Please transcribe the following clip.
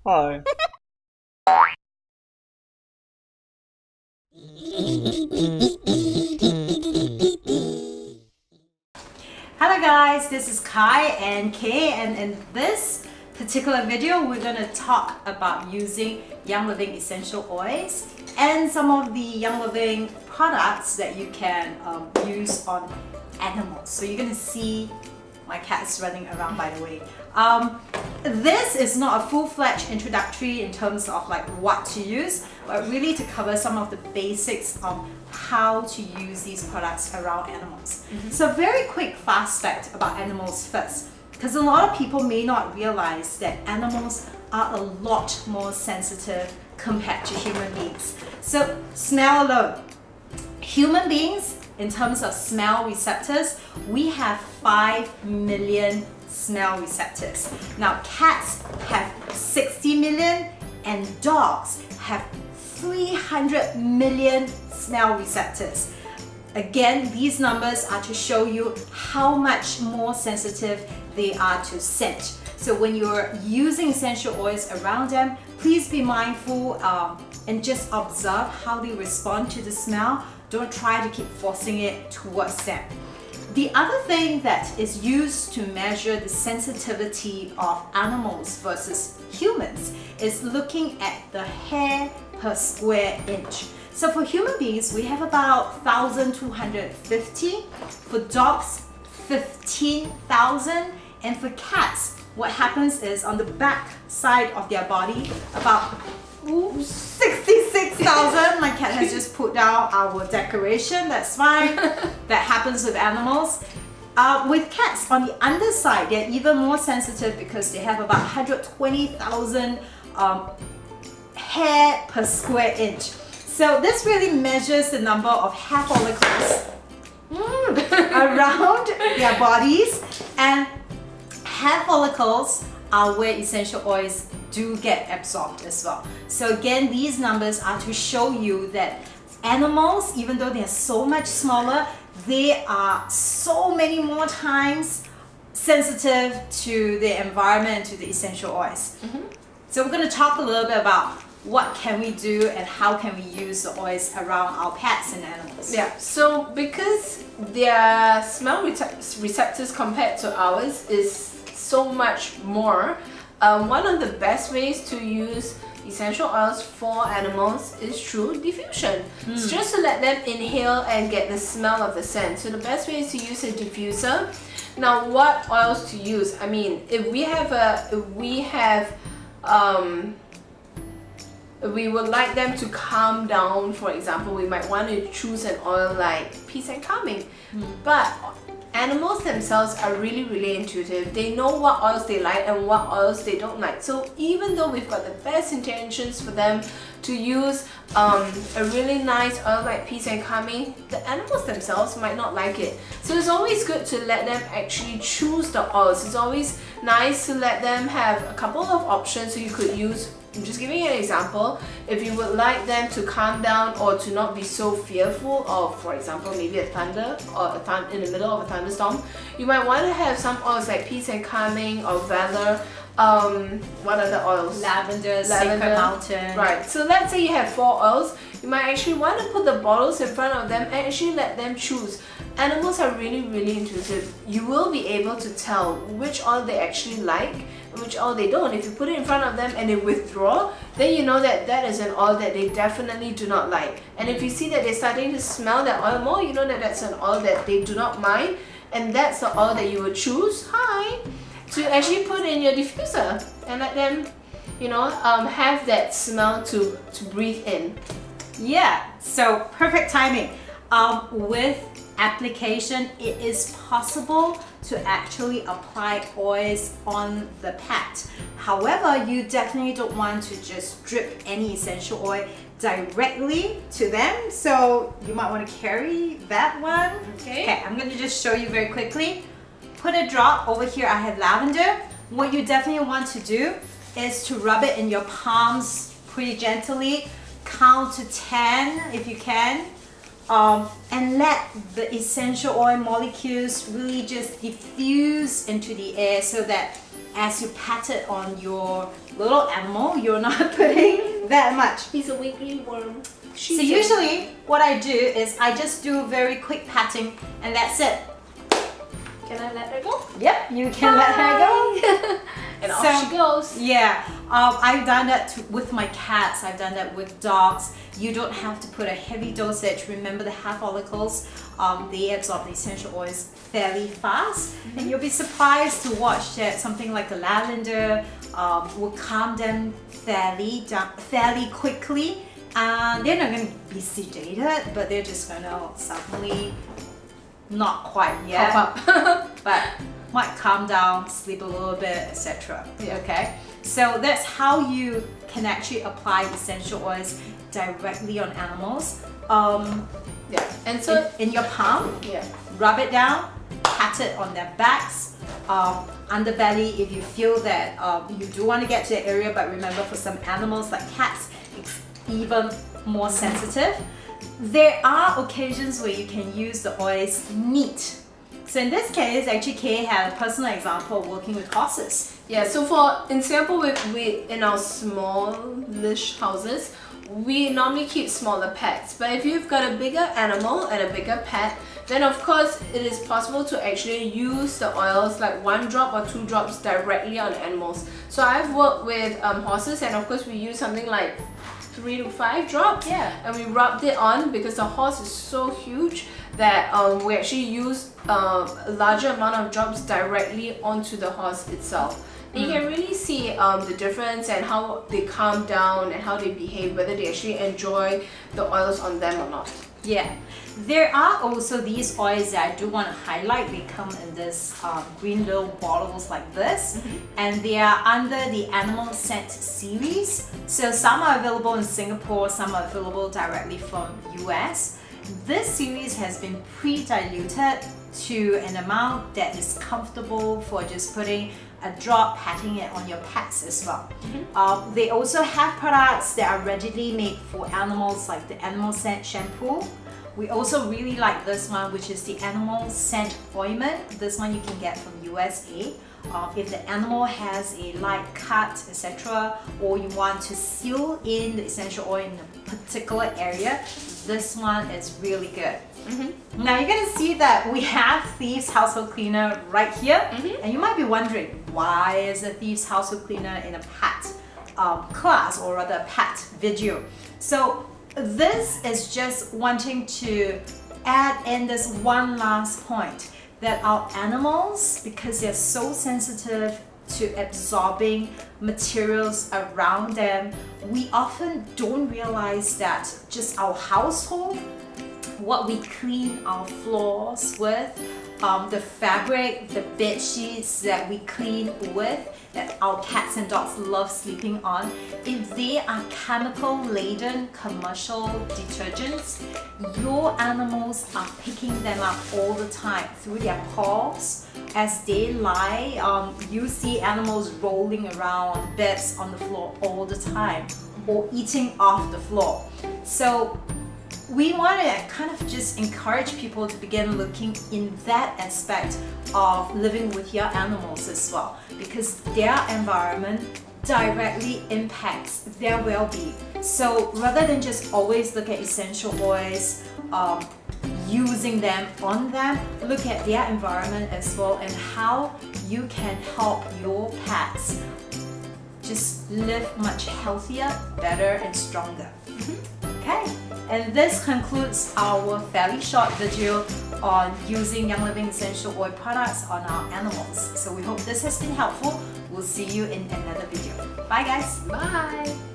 Hi. Hello guys, this is Kai and Kay, and in this particular video we're going to talk about using Young Living essential oils and some of the Young Living products that you can use on animals. So you're going to see my cat's running around, by the way. This is not a full-fledged introductory in terms of like what to use, but really to cover some of the basics of how to use these products around animals. So very quick fast fact about animals first, because a lot of people may not realize that animals are a lot more sensitive compared to human beings. So smell alone. Human beings, in terms of smell receptors, we have 5 million smell receptors. Now cats have 60 million and dogs have 300 million smell receptors. Again, these numbers are to show you how much more sensitive they are to scent. So when you're using essential oils around them, please be mindful and just observe how they respond to the smell. Don't try to keep forcing it towards them. The other thing that is used to measure the sensitivity of animals versus humans is looking at the hair per square inch. So for human beings, we have about 1,250. For dogs, 15,000. And for cats, what happens is on the back side of their body, about 66,000. My cat has just put down our decoration. That's fine. That happens with animals. With cats on the underside, they're even more sensitive because they have about 120,000 hair per square inch. So this really measures the number of hair follicles around their bodies, and hair follicles are where essential oils do get absorbed as well. So again, these numbers are to show you that animals, even though they're so much smaller, they are so many more times sensitive to the environment, to the essential oils. So we're going to talk a little bit about what can we do and how can we use the oils around our pets and animals. Yeah, so because their smell receptors compared to ours is so much more, one of the best ways to use essential oils for animals is through diffusion. It's just to let them inhale and get the smell of the scent. So the best way is to use a diffuser. Now, what oils to use? I mean, if we would like them to calm down, for example, we might want to choose an oil like peace and calming. But animals themselves are really intuitive. They know what oils they like and what oils they don't like. So even though we've got the best intentions for them to use a really nice oil like peace and calming, the animals themselves might not like it. So it's always good to let them actually choose the oils. It's always nice to let them have a couple of options. So you could use, I'm just giving you an example, if you would like them to calm down or to not be so fearful of, for example, maybe a thunder or in the middle of a thunderstorm, you might want to have some oils like peace and calming or valor. What other oils? Lavender, Sacred Mountain. Right, so let's say you have 4 oils, you might actually want to put the bottles in front of them and actually let them choose. Animals are really intuitive. You will be able to tell which oil they actually like and which oil they don't. If you put it in front of them and they withdraw, then you know that that is an oil that they definitely do not like. And if you see that they're starting to smell that oil more, you know that that's an oil that they do not mind, and that's the oil that you would choose to actually put in your diffuser and let them, have that smell to breathe in. Yeah, so perfect timing. With application, it is possible to actually apply oils on the pet. However, you definitely don't want to just drip any essential oil directly to them, so you might want to carry that one. Okay, I'm going to just show you very quickly. Put a drop over here. I have lavender. What you definitely want to do is to rub it in your palms pretty gently. Count to 10 if you can. And let the essential oil molecules really just diffuse into the air so that as you pat it on your little animal, you're not putting that much. He's a wiggly worm. So usually what I do is I just do very quick patting and that's it. Can I let her go? Yep, you can let her go. And off she goes. Yeah, I've done that with my cats, I've done that with dogs. You don't have to put a heavy dosage. Remember the hair follicles, they absorb the essential oils fairly fast. And you'll be surprised to watch that something like a lavender will calm them fairly quickly. And they're not going to be sedated, but they're just going to suddenly, not quite yet, pop up. but might calm down, sleep a little bit, etc. Yeah. Okay, so that's how you can actually apply essential oils directly on animals. Yeah, and so in your palm, yeah, rub it down, pat it on their backs, underbelly if you feel that you do want to get to the area, but remember for some animals like cats, it's even more sensitive. There are occasions where you can use the oils neat. So in this case, actually Kaye had a personal example of working with horses. Yeah, so in Singapore, we in our smallish houses, we normally keep smaller pets. But if you've got a bigger animal and a bigger pet, then of course it is possible to actually use the oils like 1 drop or 2 drops directly on animals. So I've worked with horses, and of course we use something like 3 to 5 drops. Yeah. And we rubbed it on because the horse is so huge that we actually used a larger amount of drops directly onto the horse itself. And you can really see the difference and how they calm down and how they behave, whether they actually enjoy the oils on them or not. Yeah, there are also these oils that I do want to highlight. They come in this green little bottles like this, and they are under the animal scent series. So some are available in Singapore, some are available directly from US. This series has been pre-diluted to an amount that is comfortable for just putting a drop, patting it on your pets as well. They also have products that are readily made for animals, like the animal scent shampoo. We also really like this one, which is the animal scent ointment. This one you can get from USA. If the animal has a light cut, etc., or you want to seal in the essential oil in a particular area, this one is really good. Now you're gonna see that we have Thieves Household Cleaner right here, and you might be wondering, why is a Thieves Household Cleaner in a pet class, or rather a pet video? So this is just wanting to add in this one last point, that our animals, because they're so sensitive to absorbing materials around them, we often don't realize that just our household, what we clean our floors with, the fabric, the bed sheets that we clean with, that our cats and dogs love sleeping on, if they are chemical laden commercial detergents, your animals are picking them up all the time through their paws as they lie. You see animals rolling around beds on the floor all the time, or eating off the floor. So we want to kind of just encourage people to begin looking in that aspect of living with your animals as well, because their environment directly impacts their well-being. So rather than just always look at essential oils, using them on them, look at their environment as well and how you can help your pets just live much healthier, better and stronger. Okay, and this concludes our fairly short video on using Young Living essential oil products on our animals. So we hope this has been helpful. We'll see you in another video. Bye guys. Bye.